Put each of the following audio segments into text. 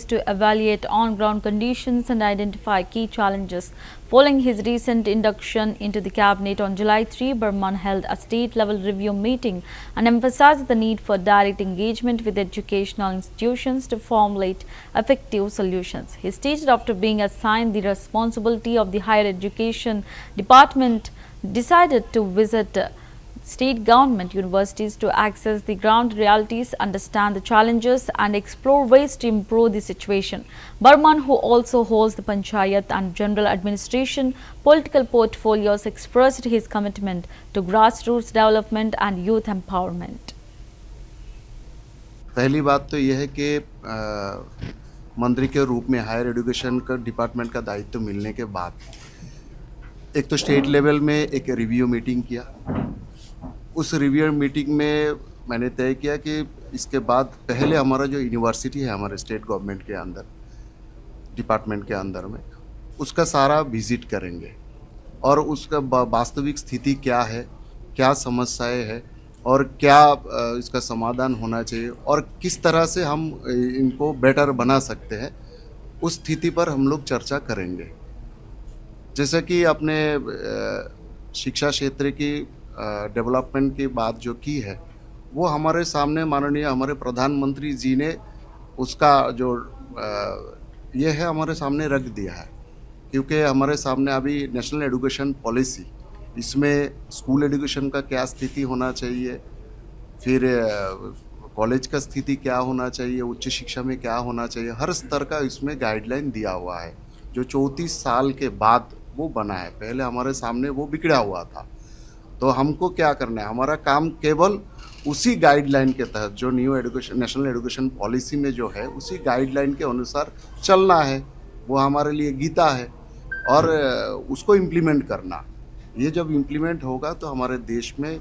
to evaluate on-ground conditions and identify key challenges. Following his recent induction into the cabinet on July 3, Burman held a state-level review meeting and emphasized the need for direct engagement with educational institutions to formulate effective solutions. He stated after being assigned the responsibility of the higher education department, decided to visit state government universities to access the ground realities, understand the challenges and explore ways to improve the situation. Burman, who also holds the Panchayat and General Administration political portfolios, expressed his commitment to grassroots development and youth empowerment. पहली बात तो यह है कि मंत्री के रूप में हायर एजुकेशन का डिपार्टमेंट का दायित्व मिलने के बाद एक तो स्टेट लेवल में एक रिव्यू मीटिंग किया। उस रिव्यू मीटिंग में मैंने तय किया कि इसके बाद पहले हमारा जो यूनिवर्सिटी है हमारे स्टेट गवर्नमेंट के अंदर डिपार्टमेंट के अंदर में उसका सारा विजिट करेंगे और उसका वास्तविक स्थिति क्या है, क्या समस्याएं हैं और क्या इसका समाधान होना चाहिए और किस तरह से हम इनको बेटर बना सकते हैं, उस स्थिति पर हम लोग चर्चा करेंगे। जैसे कि अपने शिक्षा क्षेत्र की डेवलपमेंट की बात जो की है वो हमारे सामने माननीय हमारे प्रधानमंत्री जी ने उसका जो ये है हमारे सामने रख दिया है, क्योंकि हमारे सामने अभी नेशनल एजुकेशन पॉलिसी, इसमें स्कूल एजुकेशन का क्या स्थिति होना चाहिए, फिर कॉलेज का स्थिति क्या होना चाहिए, उच्च शिक्षा में क्या होना चाहिए, हर स्तर का इसमें गाइडलाइन दिया हुआ है जो 34 साल के बाद वो बना है। पहले हमारे सामने वो बिगड़ा हुआ था, तो हमको क्या करना है, हमारा काम केवल उसी गाइडलाइन के तहत जो new education national education policy में जो है उसी गाइडलाइन के अनुसार चलना है। वो हमारे लिए गीता है और उसको इम्प्लीमेंट करना। ये जब इम्प्लीमेंट होगा तो हमारे देश में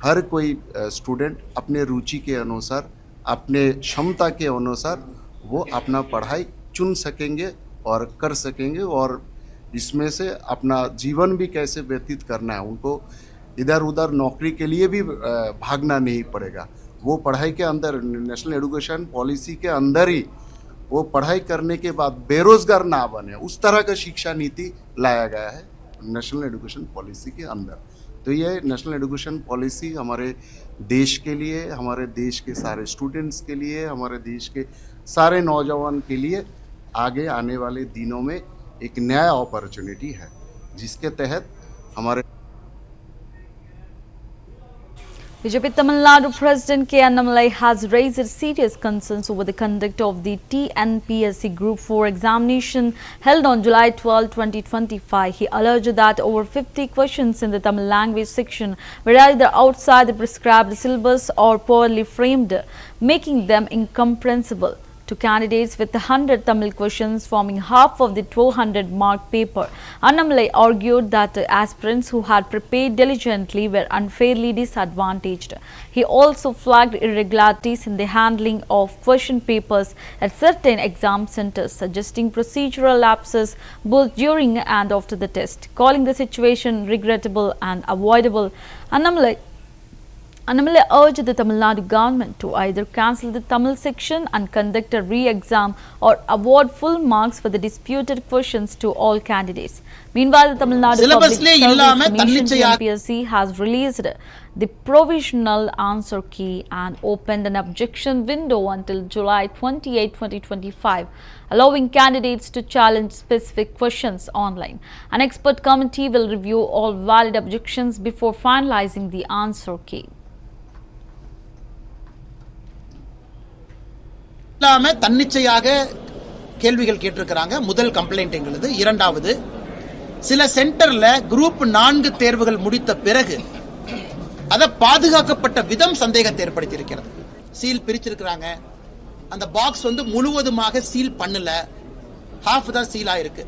हर कोई स्टूडेंट अपने रुचि के अनुसार, अपने क्षमता के अनुसार वो अपना पढ़ाई चुन सकेंगे और कर सकेंगे और इसमें से अपना जीवन भी कैसे व्यतीत करना है, उनको इधर उधर नौकरी के लिए भी भागना नहीं पड़ेगा। वो पढ़ाई के अंदर नेशनल एजुकेशन पॉलिसी के अंदर ही वो पढ़ाई करने के बाद बेरोजगार ना बने, उस तरह का शिक्षा नीति लाया गया है नेशनल एजुकेशन पॉलिसी के अंदर। तो ये नेशनल एजुकेशन पॉलिसी हमारे देश के लिए, हमारे देश के सारे स्टूडेंट्स के लिए, हमारे देश के सारे नौजवान के लिए आगे आने वाले दिनों में एक नया अपॉर्चुनिटी है, जिसके तहत हमारे BJP Tamil Nadu President K. Annamalai has raised serious concerns over the conduct of the TNPSC Group 4 examination held on July 12, 2025. He alleged that over 50 questions in the Tamil language section were either outside the prescribed syllabus or poorly framed, making them incomprehensible to candidates, with 100 Tamil questions forming half of the 200-mark paper. Annamalai argued that aspirants who had prepared diligently were unfairly disadvantaged. He also flagged irregularities in the handling of question papers at certain exam centres, suggesting procedural lapses both during and after the test. Calling the situation regrettable and avoidable, Annamalai urged the Tamil Nadu government to either cancel the Tamil section and conduct a re-exam or award full marks for the disputed questions to all candidates. Meanwhile, the Tamil Nadu Public Service Commission TNPSC has released the provisional answer key and opened an objection window until July 28, 2025, allowing candidates to challenge specific questions online. An expert committee will review all valid objections before finalizing the answer key. தன்னிச்சையாக கேள்விகள் கேட்டிருக்கிறாங்க. முதல் complaint எங்களுது. இரண்டாவது, சில சென்டர்ல group 4 தேர்வுகள் முடித்த பிறகு அத பாதுகாக்கப்பட்ட விதம் சந்தேகத்தை ஏற்படுத்தி இருக்கிறது. சீல் பிரிச்சிருக்காங்க. அந்த பாக்ஸ் முழுவதுமாக சீல் பண்ணல, ஹாஃப் தான் சீலா இருக்கு.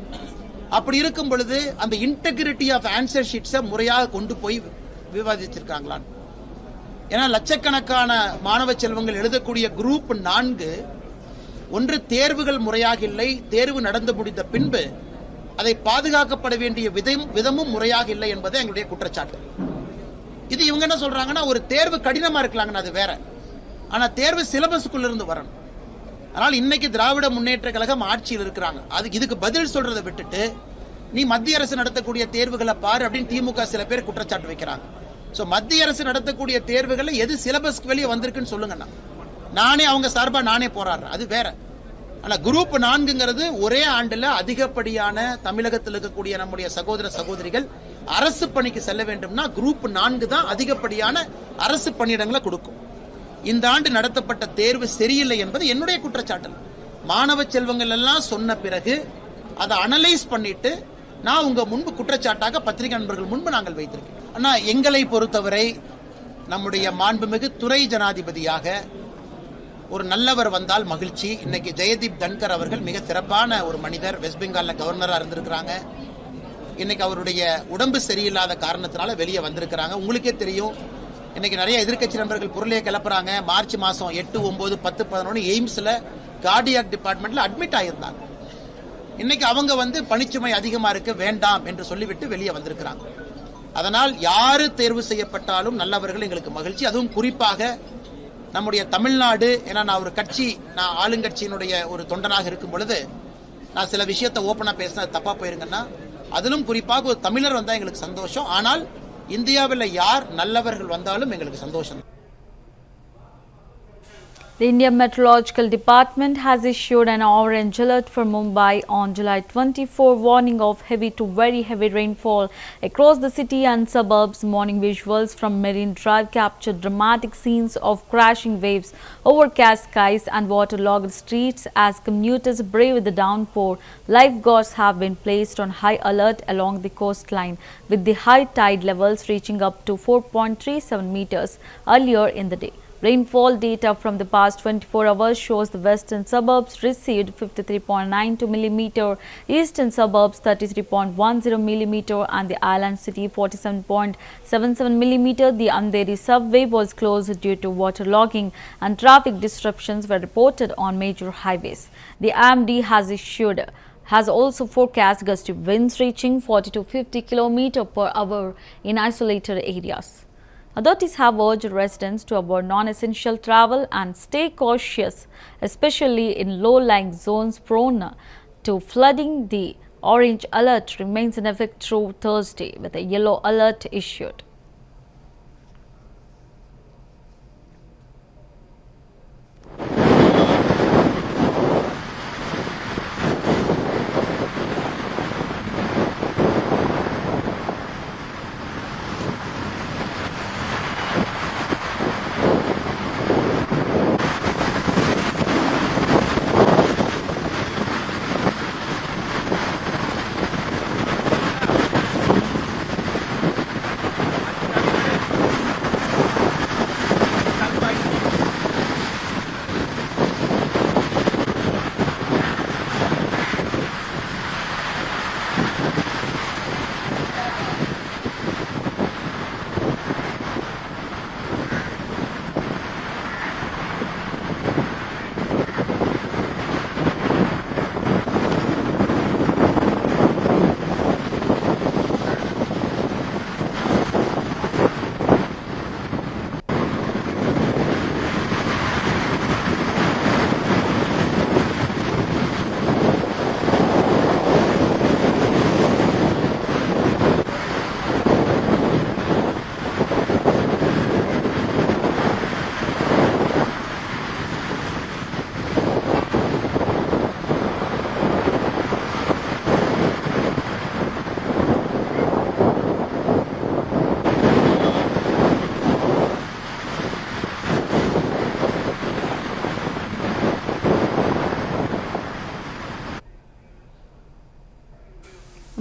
அப்படி இருக்கும் பொழுது அந்த இன்டெகிரிட்டி ஆஃப் ஆன்சர் ஷீட்ஸை முறையாக கொண்டு போய் விவாதிச்சிருக்காங்களா? ஏன்னா லட்சக்கணக்கான மாணவ செல்வங்கள் எழுதக்கூடிய குரூப் 4 ஒன்று தேர்வுகள் முறையாக இல்லை, தேர்வு நடந்து முடிந்த பின்பு அதை பாதுகாக்கப்பட வேண்டிய விதமும் முறையாக இல்லை என்பது எங்களுடைய குற்றச்சாட்டு. இது இவங்க என்ன சொல்றாங்கன்னா, ஒரு தேர்வு கடினமா இருக்கலாங்கன்னு அது வேற, ஆனா தேர்வு சிலபஸ்க்குள்ள இருந்து வரணும். ஆனால் இன்னைக்கு திராவிட முன்னேற்ற கழகம் ஆட்சியில் இருக்கிறாங்க. இதுக்கு பதில் சொல்றதை விட்டுட்டு நீ மத்திய அரசு நடத்தக்கூடிய தேர்வுகளை பாரு அப்படின்னு திமுக சில பேர் குற்றச்சாட்டு வைக்கிறாங்க. சோ மத்திய அரசு நடத்தக்கூடிய தேர்வுகளை எது சிலபஸ்க்கு வெளியே வந்திருக்குன்னு சொல்லுங்கண்ணா. நானே அவங்க சார்பா நானே போராடுறேன், அது வேற. ஆனா குரூப் 4ங்கிறது ஒரே ஆண்டுல அதிகப்படியான தமிழகத்தில் இருக்கக்கூடிய நம்முடைய சகோதர சகோதரிகள் அரசு பணிக்கு செல்ல வேண்டும்னா குரூப் 4 தான் அதிகப்படியான அரசு பணியிடங்களை கொடுக்கும். இந்த ஆண்டு நடத்தப்பட்ட தேர்வு சரியில்லை என்பது என்னுடைய குற்றச்சாட்டு. மாணவ செல்வங்கள் எல்லாம் சொன்ன பிறகு அதை அனலைஸ் பண்ணிட்டு நான் உங்க முன்பு குற்றச்சாட்டாக பத்திரிகை நண்பர்கள் முன்பு நாங்கள் வைத்திருக்கோம். ஆனா எங்களை பொறுத்தவரை நம்முடைய மாண்புமிகு துறை ஜனாதிபதியாக ஒரு நல்லவர் வந்தால் மகிழ்ச்சி. இன்னைக்கு ஜெயதீப் தன்கர் அவர்கள் மிக சிறப்பான ஒரு மனிதர், வெஸ்ட் பெங்கால்ல கவர்னரா இருந்திருக்கிறாங்க. இன்னைக்கு அவருடைய உடம்பு சரியில்லாத காரணத்தினால வெளியே வந்திருக்கிறாங்க. உங்களுக்கே தெரியும், இன்னைக்கு நிறைய எதிர்க்கட்சி நண்பர்கள் பொருளையே கிளப்புறாங்க. மார்ச் மாசம் 8, 9, 10, 11 எய்ம்ஸ்ல கார்டியாக் டிபார்ட்மெண்ட்ல அட்மிட் ஆயிருந்தாங்க. இன்னைக்கு அவங்க பணிச்சுமை அதிகமா இருக்கு வேண்டாம் என்று சொல்லிவிட்டு வெளியே வந்திருக்கிறாங்க. அதனால் யாரு தேர்வு செய்யப்பட்டாலும் நல்லவர்கள் எங்களுக்கு மகிழ்ச்சி. அதுவும் குறிப்பாக நம்முடைய தமிழ்நாடு, ஏன்னா நான் ஒரு கட்சி, நான் ஆளுங்கட்சியினுடைய ஒரு தொண்டனாக இருக்கும் பொழுது நான் சில விஷயத்தை ஓப்பனா பேசினா தப்பா போயிருங்கன்னா, அதிலும் குறிப்பாக ஒரு தமிழர் வந்தா எங்களுக்கு சந்தோஷம். ஆனால் இந்தியாவில் யார் நல்லவர்கள் வந்தாலும் எங்களுக்கு சந்தோஷம். The Indian Meteorological Department has issued an orange alert for Mumbai on July 24, warning of heavy to very heavy rainfall across the city and suburbs. Morning visuals from Marine Drive captured dramatic scenes of crashing waves, overcast skies and waterlogged streets as commuters brave the downpour. Lifeguards have been placed on high alert along the coastline, with the high tide levels reaching up to 4.37 meters earlier in the day. Rainfall data from the past 24 hours shows the western suburbs received 53.92 mm, eastern suburbs 33.10 mm and the island city 47.77 mm. The Andheri subway was closed due to waterlogging and traffic disruptions were reported on major highways. The IMD has also forecast gusty winds reaching 40 to 50 km per hour in isolated areas. Authorities have urged residents to avoid non-essential travel and stay cautious, especially in low-lying zones prone to flooding. The orange alert remains in effect through Thursday, with a yellow alert issued.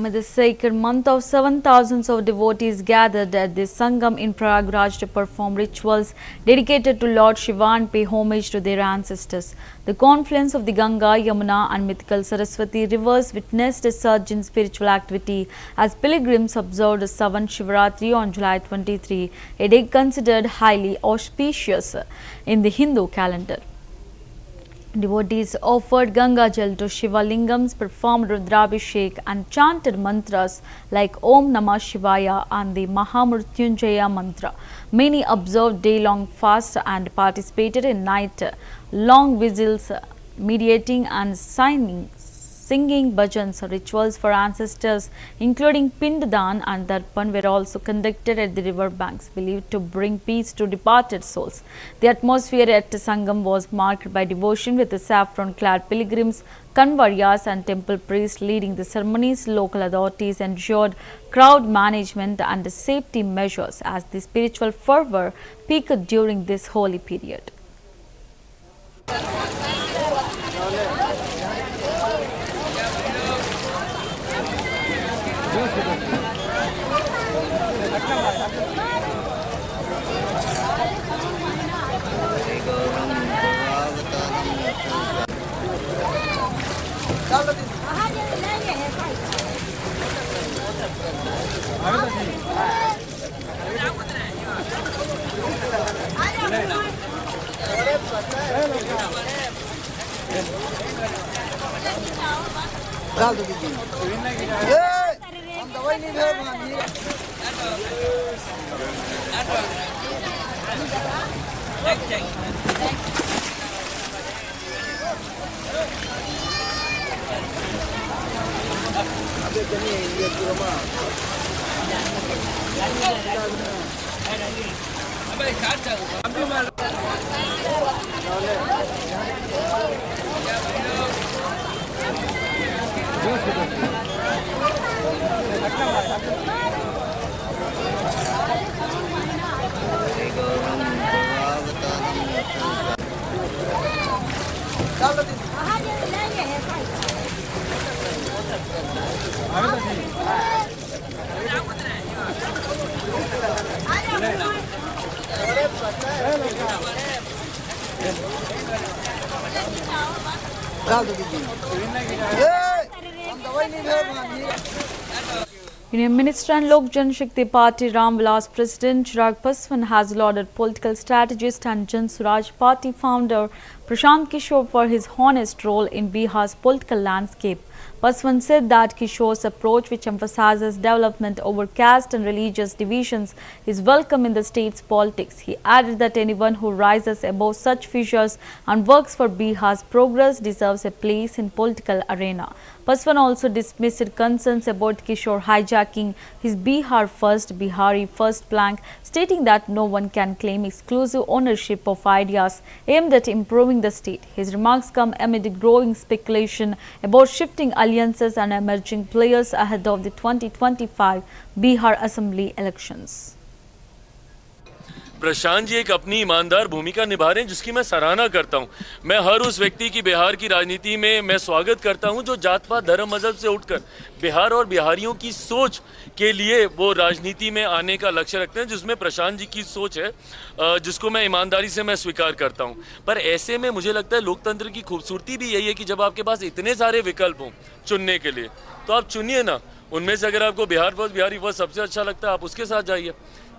Amid the sacred month of 7,000 of devotees gathered at the Sangam in Prayagraj to perform rituals dedicated to Lord Shiva and pay homage to their ancestors. The confluence of the Ganga, Yamuna and mythical Saraswati rivers witnessed a surge in spiritual activity as pilgrims observed Savan Shivaratri on July 23, a day considered highly auspicious in the Hindu calendar. Devotees offered Ganga Jal to Shiva Lingams, performed Rudrabhishek and chanted mantras like Om Namah Shivaya and the Mahamrutyunjaya mantra. Many observed day-long fast and participated in night-long vigils mediating and singing bhajans rituals for ancestors, including Pindadan and Darpan, were also conducted at the river banks, believed to bring peace to departed souls. The atmosphere at Sangam was marked by devotion, with the saffron-clad pilgrims, Kanvaryas and temple priests leading the ceremonies. Local authorities ensured crowd management and safety measures as the spiritual fervor peaked during this holy period. Union Minister and Lok Janshakti Party Ram Vilas President Chirag Paswan has lauded political strategist and Jan Swaraj Party founder Prashant Kishore for his honest role in Bihar's political landscape. Paswan said that Kishore's approach, which emphasizes development over caste and religious divisions, is welcome in the state's politics. He added that anyone who rises above such fissures and works for Bihar's progress deserves a place in political arena. Paswan also dismissed concerns about Kishore hijacking his Bihar First, Bihari First plank, stating that no one can claim exclusive ownership of ideas aimed at improving the state. His remarks come amid growing speculation about shifting alliances and emerging players ahead of the 2025 Bihar Assembly elections. Prashant ji एक अपनी ईमानदार भूमिका निभा रहे हैं जिसकी मैं सराहना करता हूं। मैं हर उस व्यक्ति की बिहार की राजनीति में मैं स्वागत करता हूं जो जात पात धर्म मजहब से उठकर बिहार और बिहारियों की सोच के लिए वो राजनीति में आने का लक्ष्य रखते हैं, जिसमें प्रशांत जी की सोच है, जिसको मैं ईमानदारी से मैं स्वीकार करता हूं। पर ऐसे में मुझे लगता है लोकतंत्र की खूबसूरती भी यही है कि जब आपके पास इतने सारे विकल्प हों चुनने के लिए, तो आप चुनिए ना। उनमें से अगर आपको बिहार फर्स्ट, बिहारी फर्स्ट सबसे अच्छा लगता है, आप उसके साथ जाइए।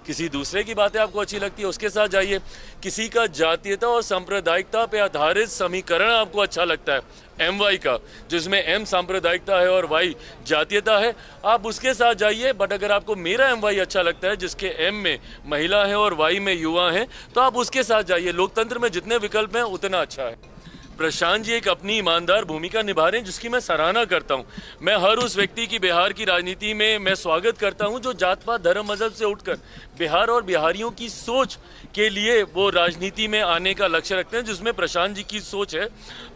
किसी दूसरे की बातें आपको अच्छी लगती है, उसके साथ जाइए। किसी का जातीयता और सांप्रदायिकता पे आधारित समीकरण आपको अच्छा लगता है, MY का, जिसमें M सांप्रदायिकता है और Y जातीयता है, आप उसके साथ जाइए। बट अगर आपको मेरा MY अच्छा लगता है, जिसके M में महिला है और Y में युवा हैं, तो आप उसके साथ जाइए। लोकतंत्र में जितने विकल्प हैं उतना अच्छा है। प्रशांत जी एक अपनी ईमानदार भूमिका निभा रहे हैं जिसकी मैं सराहना करता हूं। मैं हर उस व्यक्ति की बिहार की राजनीति में मैं स्वागत करता हूं जो जात पात धर्म मजहब से उठकर बिहार और बिहारियों की सोच के लिए वो राजनीति में आने का लक्ष्य रखते हैं, जिसमें प्रशांत जी की सोच है,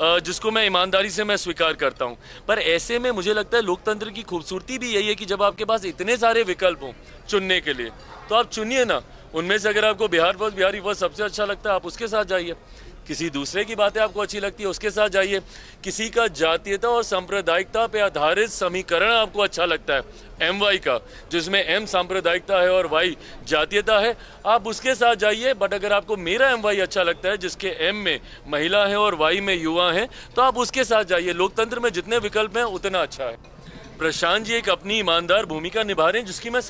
जिसको मैं ईमानदारी से मैं स्वीकार करता हूं। पर ऐसे में मुझे लगता है लोकतंत्र की खूबसूरती भी यही है कि जब आपके पास इतने सारे विकल्प हों चुनने के लिए, तो आप चुनिए ना। उनमें से अगर आपको बिहार फर्स्ट, बिहारी फर्स्ट सबसे अच्छा लगता है, आप उसके साथ जाइए। किसी दूसरे की बातें आपको अच्छी लगती है, उसके साथ जाइए। किसी का जातीयता और सांप्रदायिकता पे आधारित समीकरण आपको अच्छा लगता है, MY का, जिसमें M सांप्रदायिकता है और Y जातीयता है, आप उसके साथ जाइए। बट अगर आपको मेरा MY अच्छा लगता है, जिसके M में महिला है और Y में युवा हैं, तो आप उसके साथ जाइए। लोकतंत्र में जितने विकल्प हैं उतना अच्छा है। प्रशांत जी एक अपनी ईमानदार भूमिका निभा रहे हैं जिसकी मैं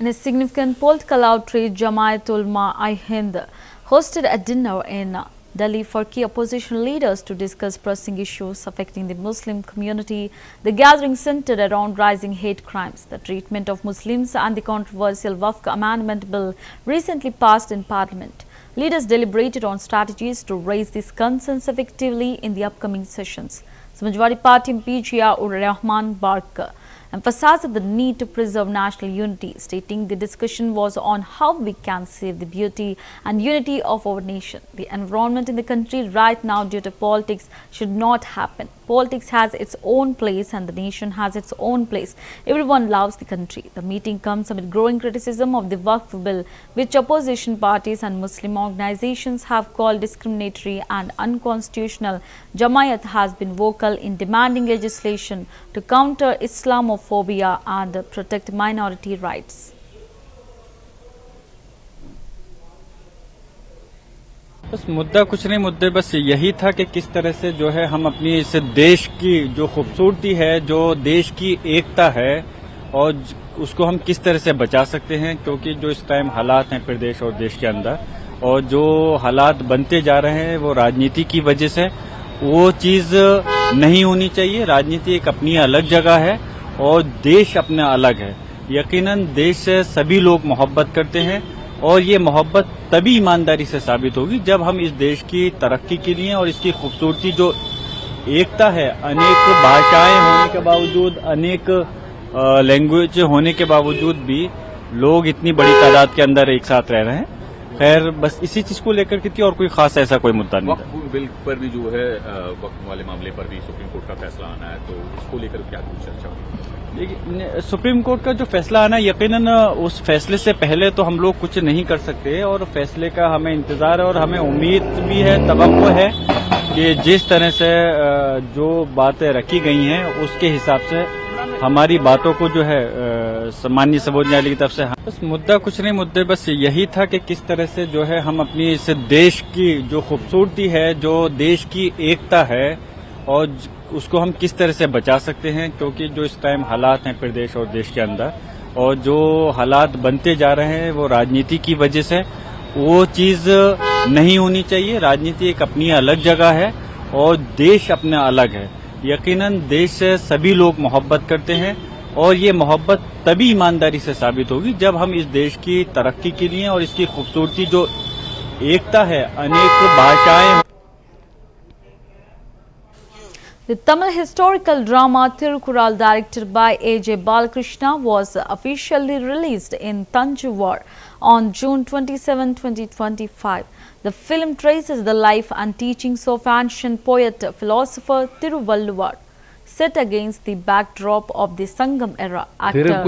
In a significant political outreach, Jamaat Ulema-i-Hind hosted a dinner in Delhi for key opposition leaders to discuss pressing issues affecting the Muslim community. The gathering centered around rising hate crimes, the treatment of Muslims and the controversial Waqf Amendment Bill recently passed in Parliament. Leaders deliberated on strategies to raise these concerns effectively in the upcoming sessions. Samajwadi Party MP Zia-ur-Rahman Barkar emphasized the need to preserve national unity, stating the discussion was on how we can save the beauty and unity of our nation. The environment in the country right now due to politics should not happen. Politics has its own place and the nation has its own place. Everyone loves the country. The meeting comes amid growing criticism of the Waqf bill, which opposition parties and Muslim organizations have called discriminatory and unconstitutional. Jamaat has been vocal in demanding legislation to counter Islamophobia and protect minority rights. बस मुद्दा कुछ नहीं, मुद्दे बस यही था कि किस तरह से जो है हम अपनी इस देश की जो खूबसूरती है, जो देश की एकता है और उसको हम किस तरह से बचा सकते हैं, क्योंकि जो इस टाइम हालात हैं प्रदेश और देश के अंदर और जो हालात बनते जा रहे हैं वो राजनीति की वजह से, वो चीज नहीं होनी चाहिए। राजनीति एक अपनी अलग जगह है और देश अपना अलग है। यकीनन देश से सभी लोग मोहब्बत करते हैं और ये मोहब्बत तभी ईमानदारी से साबित होगी जब हम इस देश की तरक्की के लिए और इसकी खूबसूरती जो एकता है, अनेक भाषाएं होने के बावजूद, अनेक लैंग्वेज होने के बावजूद भी लोग इतनी बड़ी तादाद के अंदर एक साथ रह रहे हैं। खैर बस इसी चीज को लेकर के थी और कोई खास ऐसा कोई मुद्दा नहीं था। वक्फ बिल पर भी जो है वक्फ वाले मामले पर भी सुप्रीम कोर्ट का फैसला आना है, तो इसको लेकर क्या कुछ चर्चा होगी? देखिए, सुप्रीम कोर्ट का जो फैसला आना, यकीनन उस फैसले से पहले तो हम लोग कुछ नहीं कर सकते और फैसले का हमें इंतजार है और हमें उम्मीद भी है, तवक्को है कि जिस तरह से जो बातें रखी गई हैं उसके हिसाब से हमारी बातों को जो है सामान्य सर्वोच्च न्यायालय की तरफ से, बस मुद्दा कुछ नहीं, मुद्दे बस यही था कि किस तरह से जो है हम अपनी इस देश की जो खूबसूरती है, जो देश की एकता है और उसको हम किस तरह से बचा सकते हैं, क्योंकि जो इस टाइम हालात हैं प्रदेश और देश के अंदर और जो हालात बनते जा रहे हैं वो राजनीति की वजह से, वो चीज नहीं होनी चाहिए। राजनीति एक अपनी अलग जगह है और देश अपना अलग है। यकीनन देश से सभी लोग मोहब्बत करते हैं और ये मोहब्बत तभी ईमानदारी से साबित होगी जब हम इस देश की तरक्की के लिए और इसकी खूबसूरती जो एकता है, अनेक भाषाएं। The Tamil historical drama Thirukural, directed by A.J. Balakrishna, was officially released in Tanjavur on June 27, 2025. The film traces the life and teachings of ancient poet philosopher Thiruvalluvar, set against the backdrop of the Sangam era. Actor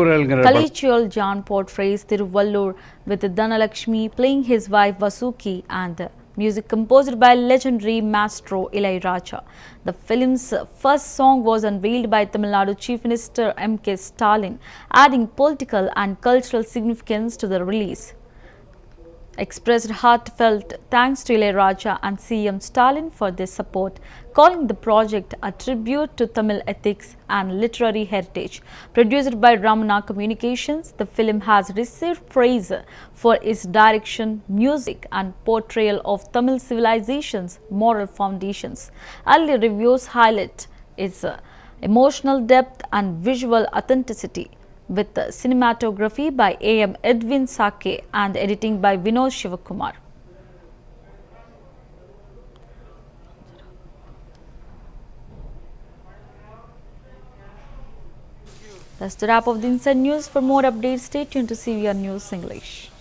Kalichul Jan portrays Thiruvallur with Dhanalakshmi playing his wife Vasuki and music composed by legendary maestro Ilaiyaraaja. The film's first song was unveiled by Tamil Nadu Chief Minister M.K. Stalin, adding political and cultural significance to the release. Expressed heartfelt thanks to Ilaiyaraaja and CM Stalin for their support, calling the project a tribute to Tamil ethics and literary heritage. Produced by Ramana Communications, the film has received praise for its direction, music and portrayal of Tamil civilization's moral foundations. Early reviews highlight its emotional depth and visual authenticity, with cinematography by A.M. Edwin Sake and editing by Vinod Shivakumar. That's the wrap of the Inside News. For more updates, stay tuned to CVR News English.